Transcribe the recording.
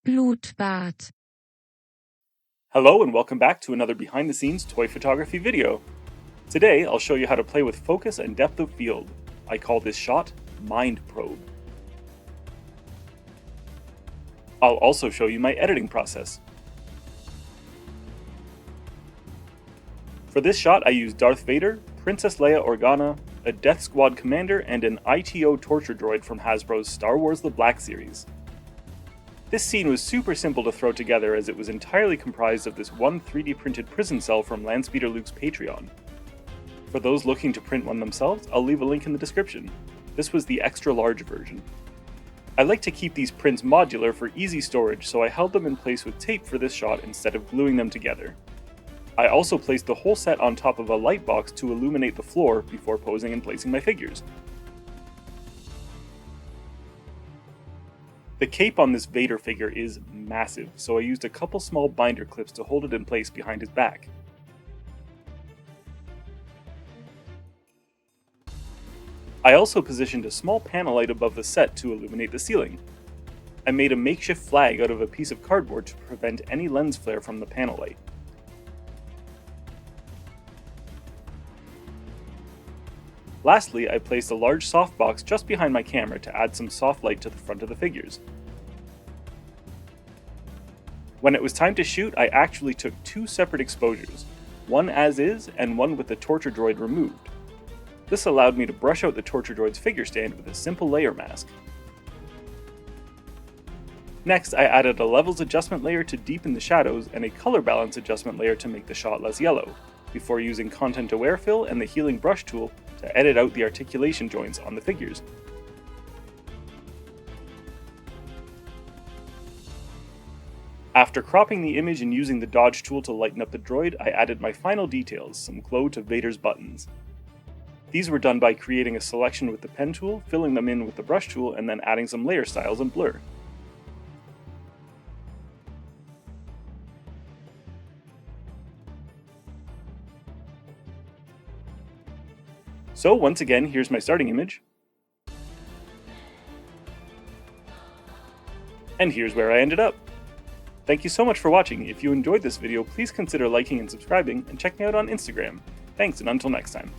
Blutbad. Hello and welcome back to another behind the scenes toy photography video. Today I'll show you how to play with focus and depth of field. I call this shot Mind Probe. I'll also show you my editing process. For this shot I used Darth Vader, Princess Leia Organa, a Death Squad commander, and an ITO torture droid from Hasbro's Star Wars The Black Series. This scene was super simple to throw together as it was entirely comprised of this one 3D printed prison cell from Landspeeder Luke's Patreon. For those looking to print one themselves, I'll leave a link in the description. This was the extra large version. I like to keep these prints modular for easy storage, so I held them in place with tape for this shot instead of gluing them together. I also placed the whole set on top of a light box to illuminate the floor before posing and placing my figures. The cape on this Vader figure is massive, so I used a couple small binder clips to hold it in place behind his back. I also positioned a small panel light above the set to illuminate the ceiling. I made a makeshift flag out of a piece of cardboard to prevent any lens flare from the panel light. Lastly, I placed a large softbox just behind my camera to add some soft light to the front of the figures. When it was time to shoot, I actually took two separate exposures, one as is and one with the torture droid removed. This allowed me to brush out the torture droid's figure stand with a simple layer mask. Next, I added a levels adjustment layer to deepen the shadows and a color balance adjustment layer to make the shot less yellow, before using Content Aware Fill and the Healing Brush tool to edit out the articulation joints on the figures. After cropping the image and using the Dodge tool to lighten up the droid, I added my final details, some glow to Vader's buttons. These were done by creating a selection with the pen tool, filling them in with the brush tool, and then adding some layer styles and blur. So once again, here's my starting image. And here's where I ended up. Thank you so much for watching. If you enjoyed this video, please consider liking and subscribing, and check me out on Instagram. Thanks, and until next time.